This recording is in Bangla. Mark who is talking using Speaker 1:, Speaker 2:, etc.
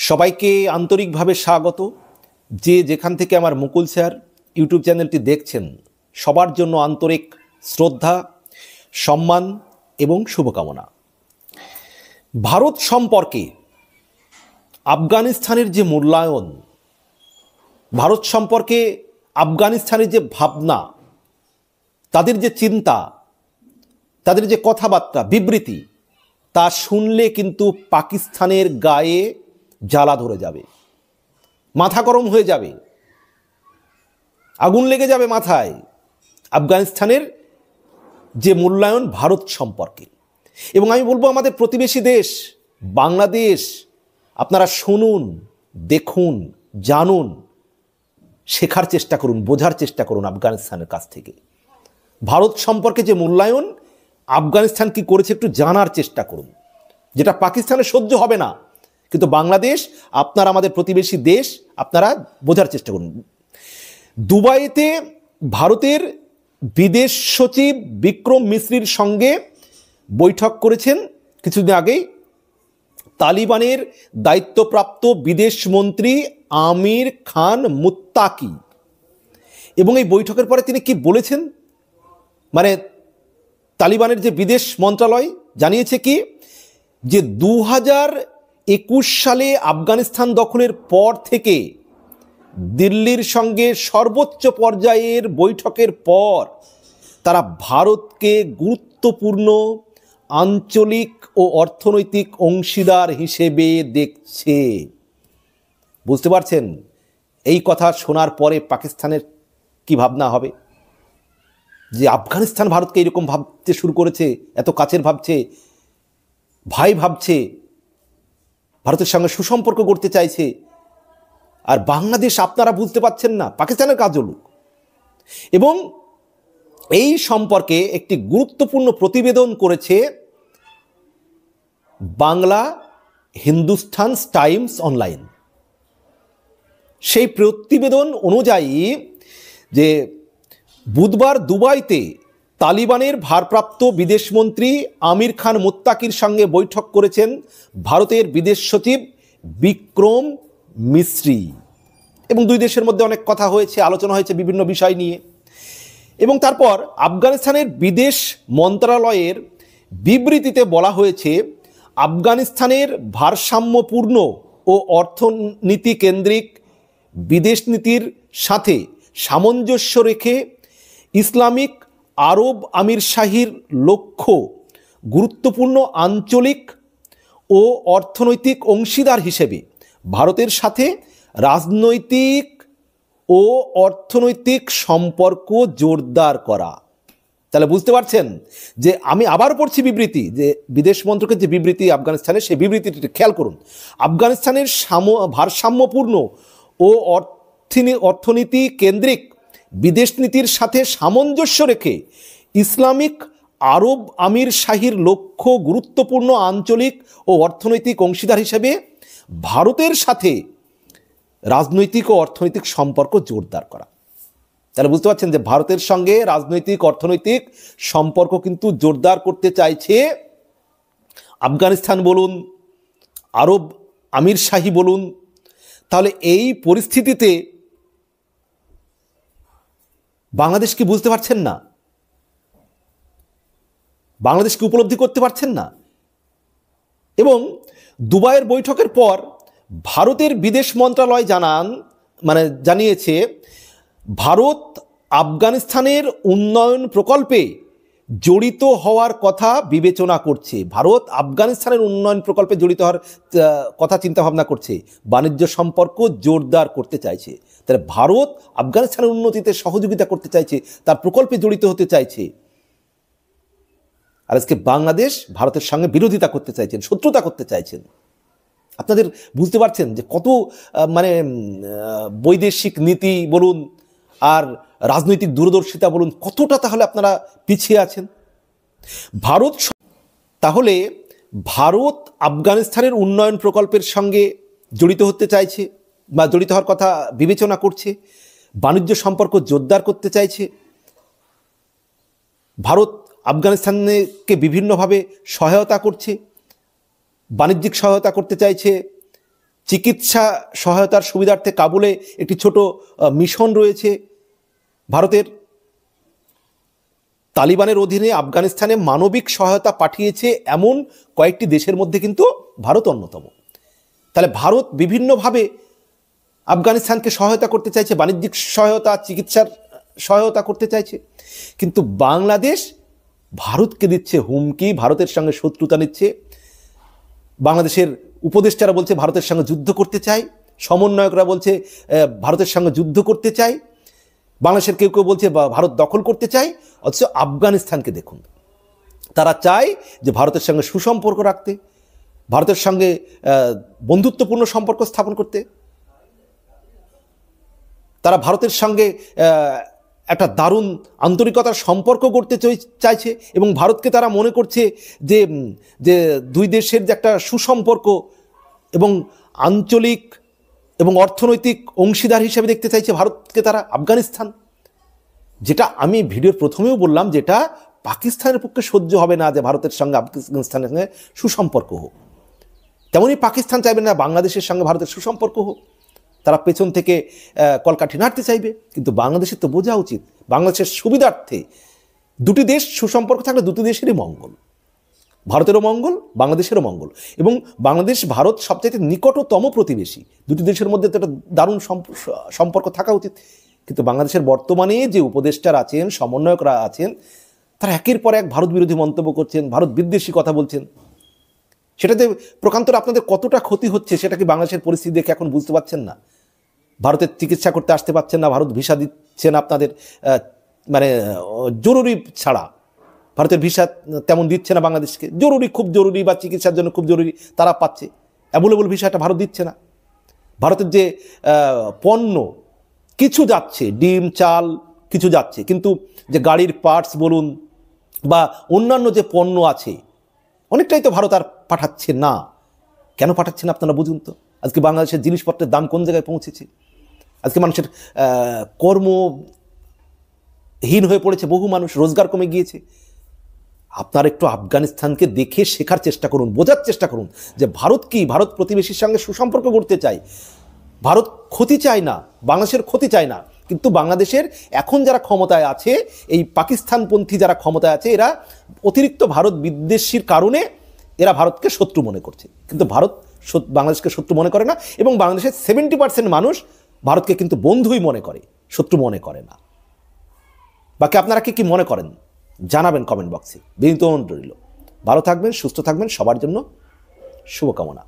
Speaker 1: সবাইকে আন্তরিকভাবে স্বাগত। যে যেখান থেকে আমার মুকুল স্যার ইউটিউব চ্যানেলটি দেখছেন সবার জন্য আন্তরিক শ্রদ্ধা, সম্মান এবং শুভকামনা। ভারত সম্পর্কে আফগানিস্তানের যে মূল্যায়ন, ভারত সম্পর্কে আফগানিস্তানের যে ভাবনা, তাদের যে চিন্তা, তাদের যে কথাবার্তা, বিবৃতি, তা শুনলে কিন্তু পাকিস্তানের গায়ে জ্বালা ধরে যাবে, মাথা গরম হয়ে যাবে, আগুন লেগে যাবে মাথায়। আফগানিস্তানের যে মূল্যায়ন ভারত সম্পর্কে, এবং আমি বলবো আমাদের প্রতিবেশী দেশ বাংলাদেশ, আপনারা শুনুন, দেখুন, জানুন, শেখার চেষ্টা করুন, বোঝার চেষ্টা করুন আফগানিস্তানের কাছ থেকে। ভারত সম্পর্কে যে মূল্যায়ন, আফগানিস্তান কি করেছে একটু জানার চেষ্টা করুন, যেটা পাকিস্তানের সহ্য হবে না। কিন্তু বাংলাদেশ, আপনারা আমাদের প্রতিবেশী দেশ, আপনারা বোঝার চেষ্টা করুন। দুবাইতে ভারতের বিদেশ সচিব বিক্রম মিশ্রির সঙ্গে বৈঠক করেছেন কিছুদিন আগেই তালিবানের দায়িত্বপ্রাপ্ত বিদেশমন্ত্রী আমির খান মুত্তাকি। এবং এই বৈঠকের পরে তিনি কি বলেছেন, মানে তালিবানের যে বিদেশ মন্ত্রণালয় জানিয়েছে কি, যে 2021 সালে আফগানিস্তান দখলের পর থেকে দিল্লির সঙ্গে সর্বোচ্চ পর্যায়ের বৈঠকের পর তারা ভারতকে গুরুত্বপূর্ণ আঞ্চলিক ও অর্থনৈতিক অংশীদার হিসেবে দেখছে। বুঝতে পারছেন? এই কথা শোনার পরে পাকিস্তানের কি ভাবনা হবে, যে আফগানিস্তান ভারতকে এরকম ভাবতে শুরু করেছে, এত কাছের ভাবছে, ভাই ভাবছে, ভারতের সঙ্গে সুসম্পর্ক করতে চাইছে। আর বাংলাদেশ আপনারা বুঝতে পারছেন না, পাকিস্তানের কাজ হল। এবং এই সম্পর্কে একটি গুরুত্বপূর্ণ প্রতিবেদন করেছে বাংলা হিন্দুস্তান টাইমস অনলাইন। সেই প্রতিবেদন অনুযায়ী যে বুধবার দুবাইতে তালিবানের ভারপ্রাপ্ত বিদেশমন্ত্রী আমির খান মুত্তাকির সঙ্গে বৈঠক করেছেন ভারতের বিদেশ সচিব বিক্রম মিশ্রি। এবং দুই দেশের মধ্যে অনেক কথা হয়েছে, আলোচনা হয়েছে বিভিন্ন বিষয় নিয়ে। এবং তারপর আফগানিস্তানের বিদেশ মন্ত্রণালয়ের বিবৃতিতে বলা হয়েছে, আফগানিস্তানের ভারসাম্যপূর্ণ ও অর্থনীতি কেন্দ্রিক বিদেশ নীতির সাথে সামঞ্জস্য রেখে ইসলামিক আরব আমিরশাহীর লক্ষ্য গুরুত্বপূর্ণ আঞ্চলিক ও অর্থনৈতিক অংশীদার হিসেবে ভারতের সাথে রাজনৈতিক ও অর্থনৈতিক সম্পর্ক জোরদার করা। তাহলে বুঝতে পারছেন যে আমি আবার পড়ছি বিবৃতি, যে বিদেশ মন্ত্রকের যে বিবৃতি আফগানিস্তানের, সেই বিবৃতিটি খেয়াল করুন। আফগানিস্তানের ভারসাম্যপূর্ণ ও অর্থনীতি কেন্দ্রিক বিদেশ নীতির সাথে সামঞ্জস্য রেখে ইসলামিক আরব আমিরশাহীর লক্ষ্য গুরুত্বপূর্ণ আঞ্চলিক ও অর্থনৈতিক অংশীদার হিসেবে ভারতের সাথে রাজনৈতিক ও অর্থনৈতিক সম্পর্ক জোরদার করা। তাহলে বুঝতে পারছেন যে ভারতের সঙ্গে রাজনৈতিক অর্থনৈতিক সম্পর্ক কিন্তু জোরদার করতে চাইছে আফগানিস্তান বলুন, আরব আমিরশাহী বলুন। তাহলে এই পরিস্থিতিতে বাংলাদেশ কি বুঝতে পারছেন না? বাংলাদেশ কি উপলব্ধি করতে পারছেন না? এবং দুবাইয়ের বৈঠকের পর ভারতের বিদেশ মন্ত্রণালয় জানিয়েছে ভারত আফগানিস্তানের উন্নয়ন প্রকল্পে জড়িত হওয়ার কথা বিবেচনা করছে। ভারত আফগানিস্তানের উন্নয়ন প্রকল্পে জড়িত হওয়ার কথা চিন্তাভাবনা করছে, বাণিজ্য সম্পর্ক জোরদার করতে চাইছে। তাহলে ভারত আফগানিস্তানের উন্নতিতে সহযোগিতা করতে চাইছে, তার প্রকল্পে জড়িত হতে চাইছে। আর আজকে বাংলাদেশ ভারতের সঙ্গে বিরোধিতা করতে চাইছেন, শত্রুতা করতে চাইছেন। আপনাদের বুঝতে পারছেন যে কত বৈদেশিক নীতি বলুন আর রাজনৈতিক দূরদর্শিতা বলুন, কতটা তাহলে আপনারা পিছিয়ে আছেন। তাহলে ভারত আফগানিস্তানের উন্নয়ন প্রকল্পের সঙ্গে জড়িত হতে চাইছে বা জড়িত হওয়ার কথা বিবেচনা করছে, বাণিজ্য সম্পর্ক জোরদার করতে চাইছে। ভারত আফগানিস্তানকে বিভিন্নভাবে সহায়তা করছে, বাণিজ্যিক সহায়তা করতে চিকিৎসা সহায়তার সুবিধার্থে কাবুলে একটি ছোট মিশন রয়েছে ভারতের। তালিবানের অধীনে আফগানিস্তানে মানবিক সহায়তা পাঠিয়েছে এমন কয়েকটি দেশের মধ্যে কিন্তু ভারত অন্যতম। তাহলে ভারত বিভিন্নভাবে আফগানিস্তানকে সহায়তা করতে চাইছে, বাণিজ্যিক সহায়তা, চিকিৎসার সহায়তা করতে চাইছে, কিন্তু বাংলাদেশ ভারতকে দিচ্ছে হুমকি, ভারতের সঙ্গে শত্রুতা নিচ্ছে। বাংলাদেশের উপদেষ্টারা বলছে ভারতের সঙ্গে যুদ্ধ করতে চাই, সমন্বয়করা বলছে ভারতের সঙ্গে যুদ্ধ করতে চাই, বাংলাদেশের কেউ কেউ বলছে ভারত দখল করতে চাই। অথচ আফগানিস্তানকে দেখুন, তারা চায় যে ভারতের সঙ্গে সুসম্পর্ক রাখতে, ভারতের সঙ্গে বন্ধুত্বপূর্ণ সম্পর্ক স্থাপন করতে। তারা ভারতের সঙ্গে একটা দারুণ আন্তরিকতার সম্পর্ক গড়তে চাইছে এবং ভারতকে তারা মনে করছে যে যে দুই দেশের যে একটা সুসম্পর্ক এবং আঞ্চলিক এবং অর্থনৈতিক অংশীদার হিসেবে দেখতে চাইছে ভারতকে তারা আফগানিস্তান। যেটা আমি ভিডিওর প্রথমেও বললাম, যেটা পাকিস্তানের পক্ষে সহ্য হবে না যে ভারতের সঙ্গে আফগানিস্তানের সঙ্গে সুসম্পর্ক হোক। তেমনই পাকিস্তান চাইবে না বাংলাদেশের সঙ্গে ভারতের সুসম্পর্ক হোক। তারা পেছন থেকে কলকাঠি নাড়তে চাইবে, কিন্তু বাংলাদেশের তো বোঝা উচিত বাংলাদেশের সুবিধার্থে দুটি দেশ সুসম্পর্ক থাকলে দুটি দেশেরই মঙ্গল, ভারতেরও মঙ্গল, বাংলাদেশেরও মঙ্গল। এবং বাংলাদেশ ভারত সবচাইতে নিকটতম প্রতিবেশী, দুটি দেশের মধ্যে তো একটা দারুণ সম্পর্ক থাকা উচিত। কিন্তু বাংলাদেশের বর্তমানে যে উপদেষ্টারা আছেন, সমন্বয়করা আছেন, তারা একের পর এক ভারত বিরোধী মন্তব্য করছেন, ভারত বিদ্বেষী কথা বলছেন। সেটাতে প্রকান্তরে আপনাদের কতটা ক্ষতি হচ্ছে সেটা কি বাংলাদেশের পরিস্থিতি দেখে এখন বুঝতে পারছেন না? ভারতের চিকিৎসা করতে আসতে পারছেন না, ভারত ভিসা দিচ্ছেন আপনাদের মানে জরুরি ছাড়া, ভারতের ভিসা তেমন দিচ্ছে না বাংলাদেশকে, জরুরি খুব জরুরি বা চিকিৎসার জন্য খুব জরুরি তারা পাচ্ছে, অ্যাভেলেবল ভিসাটা ভারত দিচ্ছে না। ভারতের যে পণ্য কিছু যাচ্ছে, ডিম চাল কিছু যাচ্ছে, কিন্তু যে গাড়ির পার্টস বলুন বা অন্যান্য যে পণ্য আছে অনেকটাই তো ভারত আর পাঠাচ্ছে না। কেন পাঠাচ্ছে না আপনারা বুঝুন তো। আজকে বাংলাদেশের জিনিসপত্রের দাম কোন জায়গায় পৌঁছেছে, আজকে মানুষের কর্মহীন হয়ে পড়েছে, বহু মানুষ, রোজগার কমে গিয়েছে। আপনারা একটু আফগানিস্তানকে দেখে শেখার চেষ্টা করুন, বোঝার চেষ্টা করুন যে ভারত কি, ভারত প্রতিবেশীর সঙ্গে সুসম্পর্ক গড়তে চায়, ভারত ক্ষতি চায় না, বাংলাদেশের ক্ষতি চায় না। কিন্তু বাংলাদেশের এখন যারা ক্ষমতায় আছে, এই পাকিস্তানপন্থী যারা ক্ষমতায় আছে, এরা অতিরিক্ত ভারত বিদ্বেষীর কারণে এরা ভারতকে শত্রু মনে করছে, কিন্তু ভারত বাংলাদেশকে শত্রু মনে করে না। এবং বাংলাদেশের 70% মানুষ ভারতকে কিন্তু বন্ধুই মনে করে, শত্রু মনে করে না। বাকি আপনারা কি মনে করেন জানাবেন কমেন্ট বক্সে। বিনীত অনুরোধ রইল, ভালো থাকবেন, সুস্থ থাকবেন, সবার জন্য শুভকামনা।